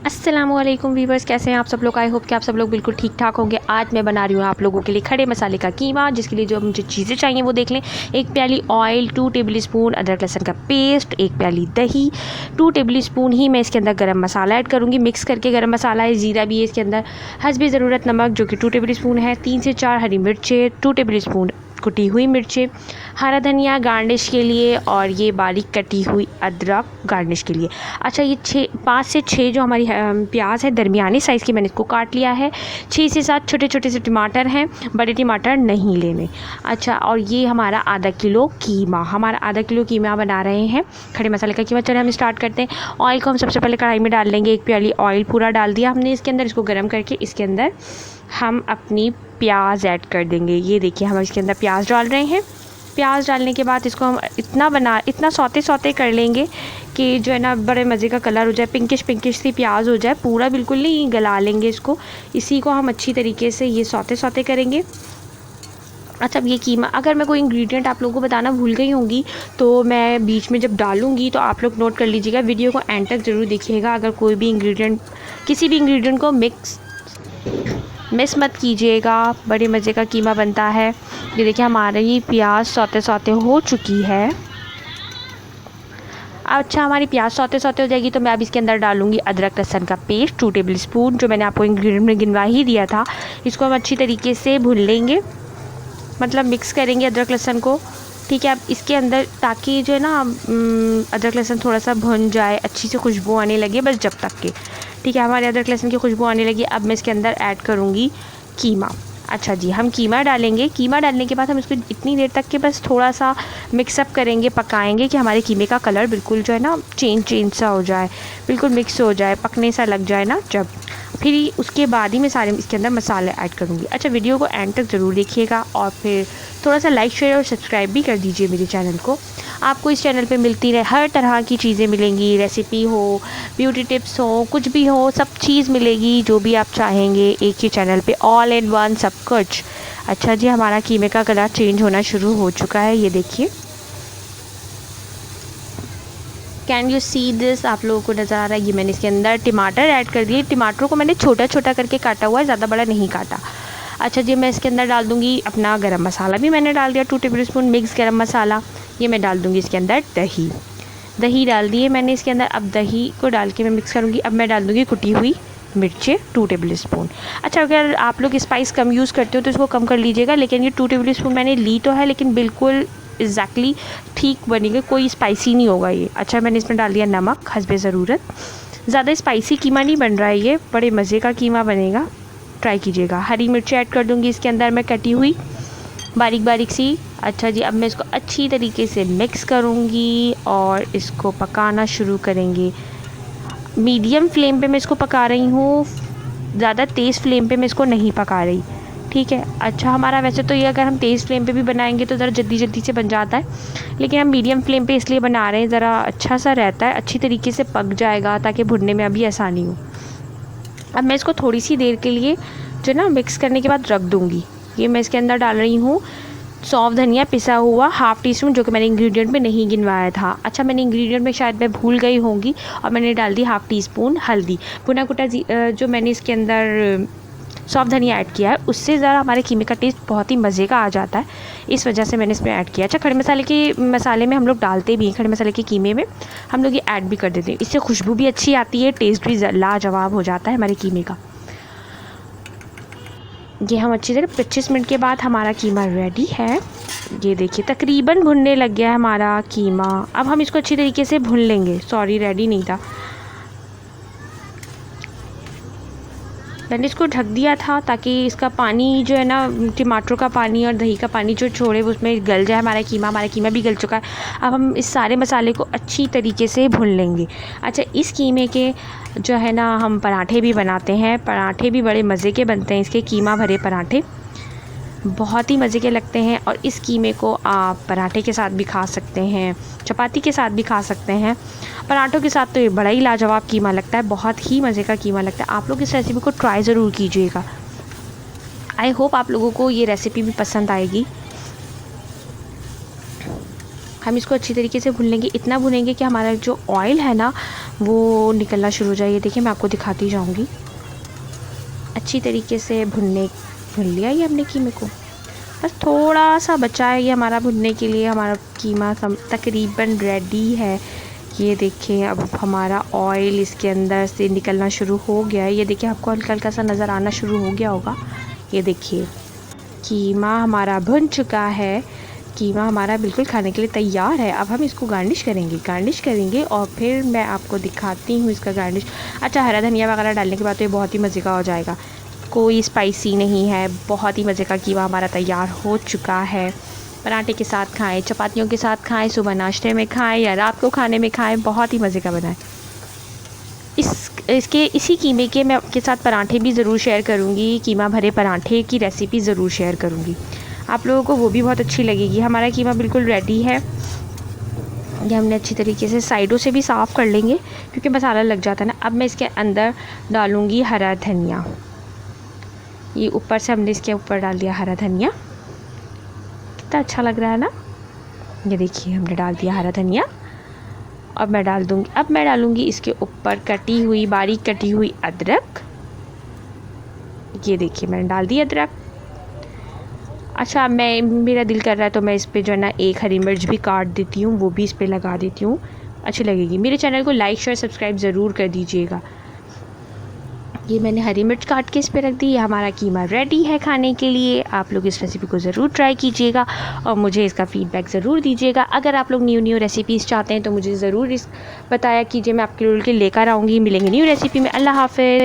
अस्सलामुअलैकुम वीवर्स, कैसे हैं आप सब लोग। आई होप कि आप सब लोग बिल्कुल ठीक ठाक होंगे। आज मैं बना रही हूँ आप लोगों के लिए खड़े मसाले का कीमा, जिसके लिए जो मुझे चीज़ें चाहिए वो देख लें। 1 प्याली ऑयल, 2 टेबल स्पून अदरक लहसुन का पेस्ट, 1 प्याली दही, 2 टेबल स्पून ही मैं इसके अंदर गरम मसाला ऐड करूँगी। मिक्स करके गरम मसाला है, ज़ीरा भी है इसके अंदर, हस्बे ज़रूरत नमक जो कि 2 टेबल स्पून है, 3 से 4 हरी मिर्चें, 2 टेबल स्पून कुटी हुई मिर्चें, हरा धनिया गार्निश के लिए, और ये बारीक कटी हुई अदरक गार्निश के लिए। अच्छा, ये 5 से 6 जो हमारी प्याज है दरमियानी साइज़ की, मैंने इसको काट लिया है। 6 से 7 छोटे छोटे से टमाटर हैं, बड़े टमाटर नहीं लेने। अच्छा, और ये हमारा आधा किलो कीमा, हमारा आधा किलो कीमा बना रहे हैं खड़े मसाले का कीमा। चलिए हम स्टार्ट करते हैं। ऑयल को हम सबसे पहले कढ़ाई में डाल लेंगे। 1 प्याली ऑयल पूरा डाल दिया हमने इसके अंदर। इसको गर्म करके इसके अंदर हम अपनी प्याज ऐड कर देंगे। ये देखिए, हम इसके अंदर प्याज डाल रहे हैं। प्याज डालने के बाद इसको हम इतना सौते कर लेंगे कि जो है ना बड़े मज़े का कलर हो जाए, पिंकिश सी प्याज हो जाए। पूरा बिल्कुल नहीं गला लेंगे इसको, इसी को हम अच्छी तरीके से ये सौते करेंगे। अच्छा, अब ये कीमा, अगर मैं कोई इंग्रेडिएंट आप लोगों को बताना भूल गई होंगी तो मैं बीच में जब डालूँगी तो आप लोग नोट कर लीजिएगा। वीडियो को एंड तक ज़रूर देखिएगा। अगर कोई भी किसी भी इंग्रेडिएंट को मिस मत कीजिएगा। बड़े मज़े का कीमा बनता है। ये देखिए, हमारी प्याज सौते हो चुकी है। अच्छा, हमारी प्याज सौते हो जाएगी तो मैं अब इसके अंदर डालूंगी अदरक लहसुन का पेस्ट 2 टेबल स्पून, जो मैंने आपको इंग्रेडिएंट में गिनवा ही दिया था। इसको हम अच्छी तरीके से भून लेंगे, मतलब मिक्स करेंगे अदरक लहसुन को। ठीक है, अब इसके अंदर ताकि जो है ना अदरक लहसुन थोड़ा सा भुन जाए, अच्छी से खुशबू आने लगे, बस जब तक के। ठीक है, हमारे अदरक लहसुन की खुशबू आने लगी। अब मैं इसके अंदर ऐड करूँगी कीमा। अच्छा जी, हम कीमा डालेंगे। कीमा डालने के बाद हम इसको इतनी देर तक के बस थोड़ा सा मिक्सअप करेंगे, पकाएंगे कि हमारे कीमे का कलर बिल्कुल जो है ना चेंज सा हो जाए, बिल्कुल मिक्स हो जाए, पकने सा लग जाए ना जब। फिर उसके बाद ही मैं सारे इसके अंदर मसाले ऐड करूँगी। अच्छा, वीडियो को एंड तक ज़रूर देखिएगा और फिर थोड़ा सा लाइक शेयर और सब्सक्राइब भी कर दीजिए मेरे चैनल को। आपको इस चैनल पे मिलती रहे हर तरह की चीज़ें मिलेंगी, रेसिपी हो, ब्यूटी टिप्स हो, कुछ भी हो, सब चीज़ मिलेगी जो भी आप चाहेंगे एक ही चैनल पे, ऑल इन वन सब कुछ। अच्छा जी, हमारा कीमे का कलर चेंज होना शुरू हो चुका है, ये देखिए। कैन यू सी दिस, आप लोगों को नज़र आ रहा है। ये मैंने इसके अंदर टमाटर ऐड कर दिए। टमाटरों को मैंने छोटा करके काटा हुआ है, ज़्यादा बड़ा नहीं काटा। अच्छा जी, मैं इसके अंदर डाल दूँगी अपना गरम मसाला भी मैंने डाल दिया 2 टेबल स्पून मिक्स गरम मसाला। ये मैं डाल दूँगी इसके अंदर दही डाल दिए मैंने इसके अंदर। अब दही को डाल के मैं मिक्स करूँगी। अब मैं डाल दूँगी कुटी हुई मिर्चें 2 टेबल स्पून। अच्छा, अगर आप लोग स्पाइस कम यूज़ करते हो तो इसको कम कर लीजिएगा, लेकिन ये 2 टेबल स्पून मैंने ली तो है, लेकिन बिल्कुल एग्जैक्टली ठीक बनेगा, कोई स्पाइसी नहीं होगा ये। अच्छा, मैंने इसमें डाल दिया नमक हस्बे ज़रूरत। ज़्यादा स्पाइसी कीमा नहीं बन रहा है ये, बड़े मज़े का कीमा बनेगा, ट्राई कीजिएगा। हरी मिर्ची ऐड कर दूँगी इसके अंदर मैं कटी हुई बारीक सी। अच्छा जी, अब मैं इसको अच्छी तरीके से मिक्स करूँगी और इसको पकाना शुरू करेंगे। मीडियम फ्लेम पे मैं इसको पका रही हूँ, ज़्यादा तेज़ फ्लेम पे मैं इसको नहीं पका रही। ठीक है। अच्छा, हमारा वैसे तो ये अगर हम तेज़ फ्लेम पे भी बनाएंगे तो ज़रा जल्दी से बन जाता है, लेकिन हम मीडियम फ्लेम पे इसलिए बना रहे हैं, ज़रा अच्छा सा रहता है, अच्छी तरीके से पक जाएगा ताकि भुनने में अभी आसानी हो। अब मैं इसको थोड़ी सी देर के लिए जो ना मिक्स करने के बाद रख दूँगी। ये मैं इसके अंदर डाल रही हूँ सौंफ धनिया पिसा हुआ 1/2 टीस्पून, जो कि मैंने इंग्रेडिएंट में नहीं गिनवाया था। अच्छा, मैंने इंग्रेडिएंट में शायद मैं भूल गई होंगी, और मैंने डाल दी 1/2 टीस्पून हल्दी। भुना कुटा जो मैंने इसके अंदर सौंफ धनिया ऐड किया है, उससे ज़रा हमारे कीमे का टेस्ट बहुत ही मज़े का आ जाता है, इस वजह से मैंने इसमें ऐड किया। अच्छा, खड़े मसाले में हम लोग डालते भी हैं, खड़े मसाले के कीमे में हम लोग ये ऐड भी कर देते हैं, इससे खुशबू भी अच्छी आती है, टेस्ट भी लाजवाब हो जाता है हमारे कीमे का। ये हम अच्छी तरह 25 मिनट के बाद हमारा कीमा रेडी है। ये देखिए, तकरीबन भुनने लग गया है हमारा कीमा। अब हम इसको अच्छी तरीके से भून लेंगे। सॉरी, रेडी नहीं था, मैंने इसको ढक दिया था ताकि इसका पानी जो है ना, टमाटरों का पानी और दही का पानी जो छोड़े वो उसमें गल जाए हमारा कीमा भी गल चुका है। अब हम इस सारे मसाले को अच्छी तरीके से भून लेंगे। अच्छा, इस कीमे के जो है ना हम पराठे भी बनाते हैं, पराठे भी बड़े मज़े के बनते हैं, इसके कीमा भरे पराठे बहुत ही मज़े के लगते हैं। और इस कीमे को आप पराठे के साथ भी खा सकते हैं, चपाती के साथ भी खा सकते हैं, पराठों के साथ तो ये बड़ा ही लाजवाब कीमा लगता है, बहुत ही मज़े का कीमा लगता है। आप लोग इस रेसिपी को ट्राई ज़रूर कीजिएगा। आई होप आप लोगों को ये रेसिपी भी पसंद आएगी। हम इसको अच्छी तरीके से भून लेंगे, इतना भुनेंगे कि हमारा जो ऑयल है ना वो निकलना शुरू हो जाए। ये देखिए मैं आपको दिखाती जाऊँगी। अच्छी तरीके से भुन लिया ये हमने कीमे को, बस थोड़ा सा बचा है ये हमारा भुनने के लिए। हमारा कीमा तकरीबन रेडी है। ये देखिए अब हमारा ऑयल इसके अंदर से निकलना शुरू हो गया है। ये देखिए आपको हल्का हल्का सा नज़र आना शुरू हो गया होगा। ये देखिए कीमा हमारा भुन चुका है। कीमा हमारा बिल्कुल खाने के लिए तैयार है। अब हम इसको गार्निश करेंगे और फिर मैं आपको दिखाती हूँ इसका गार्निश। अच्छा, हरा धनिया वगैरह डालने के बाद तो ये बहुत ही मज़े का हो जाएगा। कोई स्पाइसी नहीं है, बहुत ही मज़े का कीमा हमारा तैयार हो चुका है। पराठे के साथ खाएं, चपातियों के साथ खाएं, सुबह नाश्ते में खाएं या रात को खाने में खाएं, बहुत ही मज़े का बना है। इसी कीमे के मैं आपके साथ पराठे भी ज़रूर शेयर करूँगी। कीमा भरे पराठे की रेसिपी ज़रूर शेयर करूँगी, आप लोगों को वो भी बहुत अच्छी लगेगी। हमारा कीमा बिल्कुल रेडी है। ये हमने अच्छी तरीके से साइडों से भी साफ़ कर लेंगे क्योंकि मसाला लग जाता है ना। अब मैं इसके अंदर डालूँगी हरा धनिया। ये ऊपर से हमने इसके ऊपर डाल दिया हरा धनिया, कितना अच्छा लग रहा है ना। ये देखिए हमने डाल दिया हरा धनिया। अब मैं डालूँगी इसके ऊपर बारीक कटी हुई अदरक। ये देखिए मैंने डाल दी अदरक। अच्छा, मेरा दिल कर रहा है तो मैं इस पे जो है ना एक हरी मिर्च भी काट देती हूँ, वो भी इस पे लगा देती हूँ, अच्छी लगेगी। मेरे चैनल को लाइक शेयर सब्सक्राइब ज़रूर कर दीजिएगा। ये मैंने हरी मिर्च काट के इस पे रख दी। ये हमारा कीमा रेडी है खाने के लिए। आप लोग इस रेसिपी को ज़रूर ट्राई कीजिएगा और मुझे इसका फ़ीडबैक ज़रूर दीजिएगा। अगर आप लोग न्यू रेसिपीज़ चाहते हैं तो मुझे ज़रूर बताया कीजिए, मैं आपके लिए लेकर आऊँगी। मिलेंगे न्यू रेसिपी में। अल्लाह हाफ़िज़।